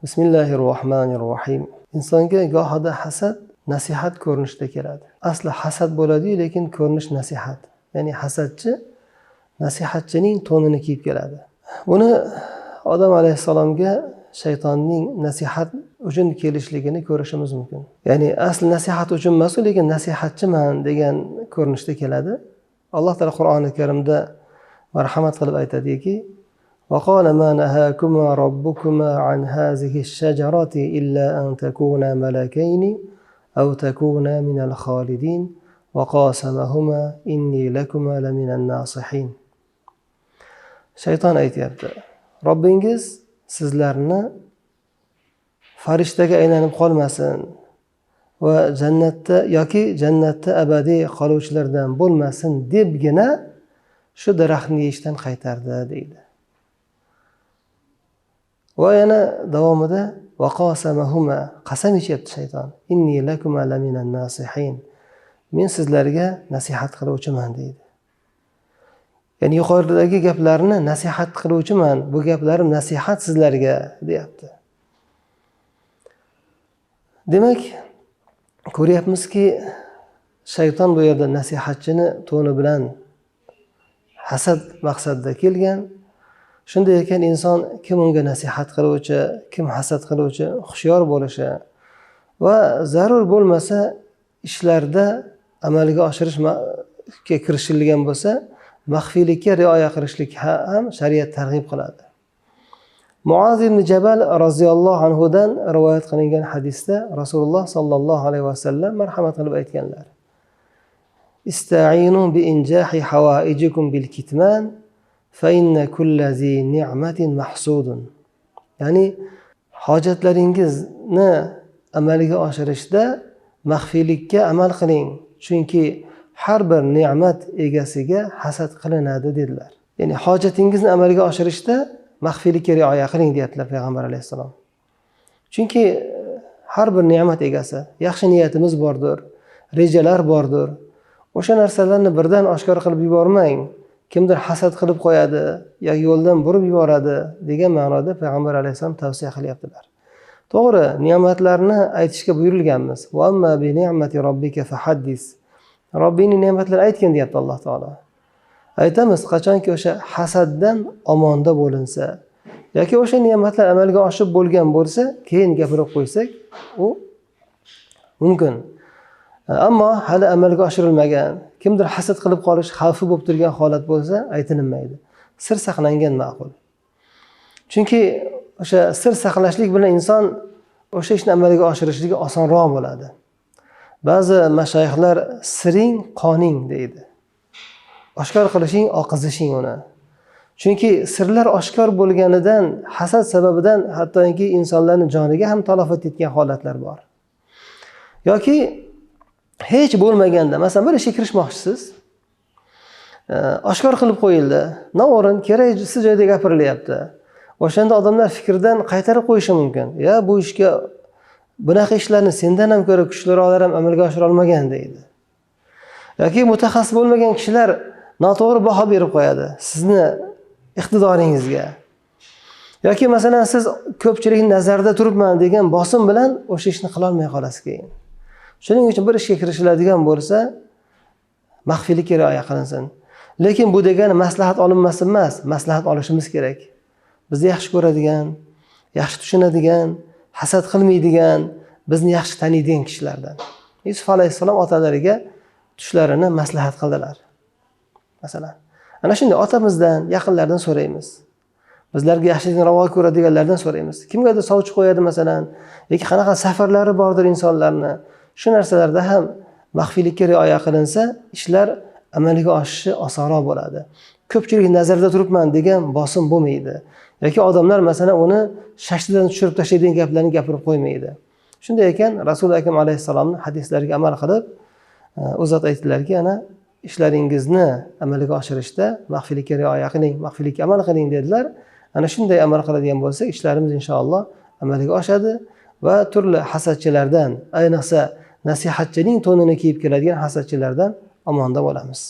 Bismillahirrohmanirrohim. Insonga gohida hasad nasihat ko'rinishida keladi. Asli hasad bo'ladi-yu, lekin ko'rinish nasihat. Ya'ni hasadchi nasihatchining to'nini kiyib keladi. Buni Odam alayhissalomga shaytonning nasihat uchun kelishligini ko'rishimiz mumkin. Ya'ni asli nasihat uchun emas, lekin nasihatchiman degan ko'rinishda keladi. Alloh taolo Qur'oni Karimda marhamat qilib aytadiki: وَقَالَ مَا نَهَاكُمَا رَبُّكُمَا عَنْ هَذِهِ الشَّجَرَةِ إِلَّا أَن تَكُونَا مَلَكَيْنِ أَوْ تَكُونَا مِنَ الْخَالِدِينَ وَقَاسَمَهُمَا إِنِّي لَكُمَا لَمِنَ النَّاصِحِينَ. Shayton aytayapti: Robbingiz sizlarni farishtaga aylanib qolmasin va jannatda yoki jannatda abadiy qoluvchilardan bo'lmasin debgina shu daraxtni yeyishdan qaytardi deydi. Va yana davomida vaqasamahuma, qasam ichyapti shayton. Inni lakuma laminan nasihin. Men sizlarga nasihat qiluvchiman deydi. Ya'ni yuqoridagi gaplarni nasihat qiluvchiman. Bu gaplarim nasihat sizlarga deyapti. Demak, ko'ryapmizki, shayton bu yerda nasihatchini to'ni bilan hasad maqsadida kelgan. Shunday ekan inson kim unga nasihat qiluvchi, kim hasad qiluvchi hushyor bo'lishi va zarur bo'lmasa ishlarda amalga oshirishga kirishilgan bo'lsa, maxfiylikka rioya qilishlik ham shariat targ'ib qiladi. Muaz ibn Jabal roziyallohu anhu dan rivoyat qilingan hadisda Rasululloh sallallohu alayhi vasallam marhamat qilib aytganlar: Ista'inu bi injahi hawaijikum bil kitman fa inna kulla zi ni'matin mahsudun. Ya'ni hojatlaringizni amalga oshirishda maxfiylikka amal qiling, chunki har bir ne'mat egasiga hasad qilinadi dedilar. Ya'ni hojatingizni amalga oshirishda maxfiylikka rioya qiling deyaptilar payg'ambar alayhissalom. Chunki har bir ne'mat egasi, yaxshi niyatimiz bordir, rejalar bordir. O'sha narsalarni birdan oshkor qilib yubormang. Kimdir hasad qilib qo'yadi yoki yo'ldan burib yuboradi degan ma'noda payg'ambar alayhissalom tavsiya qilyaptilar. To'g'ri, ne'matlarni aytishga buyurilganmiz. Va amma bi ni'mati robbika fahaddis. Robbingning ne'matlarini aytgin deyapti Alloh taolo. Aytamiz, qachonki o'sha hasaddan omonda bo'linsa yoki o'sha ne'matlar amalga oshib bo'lgan bo'lsa, keyin gapirib qo'ysak, u mumkin. Ammo hali amalga oshirilmagan, kimdir hasad qilib qolish xavfi bo'lib turgan holat bo'lsa, aytilmaydi. Sir saqlangan ma'qul. Chunki o'sha sir saqlashlik bilan inson o'sha ishni amalga oshirishligi osonroq bo'ladi. Ba'zi mashayixlar siring qoning deydi. Oshkor qilishing, oqizishing uni. Chunki sirlar oshkor bo'lganidan, hasad sababidan hattoki insonlarning joniga ham talofat yetgan holatlar bor. Yoki hech bo'lmaganda, masalan, bir ishga kirishmoqchisiz, oshkor qilib qo'yildi, noo'rin, keraksiz joyda gapirilyapti. O'shanda odamlar fikrdan qaytarib qo'yishi mumkin. Ya, bu ishga bunaqa ishlarni sendan ham ko'ra kuchliroqlar ham amalga oshira olmagan deydi. Yoki mutaxassis bo'lmagan kishilar noto'g'ri baho berib qo'yadi sizni iqtidoringizga. Yoki masalan siz ko'pchilikning nazarida turibman degan bosim bilan o'sha ishni qila olmay qolasiz keyin. Shuning uchun bir ishga kirishiladigan bo'lsa, maxfiylikka rioya qilinsin. Lekin bu degani maslahat olinmasin emas, maslahat olishimiz kerak. Bizni yaxshi ko'radigan, yaxshi tushunadigan, hasad qilmaydigan, bizni yaxshi taniydigan kishilardan. Yusuf alayhissalom otalariga tushlarini maslahat qildilar. Masalan, ana shunday otamizdan, yaqinlardan so'raymiz. Bizlarga yaxshilikni ravo ko'radiganlardan so'raymiz. Kimgadir sovchi qo'yadi masalan, yoki qanaqa safarlari bordir insonlarni. Shu narsalarda ham maxfiylikka rioya qilinsa, ishlar amalga oshishi osonroq bo'ladi. Ko'pchilik nazarda turibman degan bosim bo'lmaydi. Yoki odamlar masalan uni shashtidan tushirib tashlaydigan gaplarni gapirib qo'ymaydi. Shunday ekan, Rasul akram alayhissalomning hadislariga amal qilib, u zot aytdilarki, ana ishlaringizni amalga oshirishda maxfiylikka rioya qiling, maxfiylikka amal qiling dedilar. Ana shunday amal qiladigan bo'lsak, ishlarimiz inshaalloh amalga oshadi va turli hasadchilardan, ayniqsa nasihatchining to'nini kiyib keladigan hasadchilardan omonda bo'lamiz.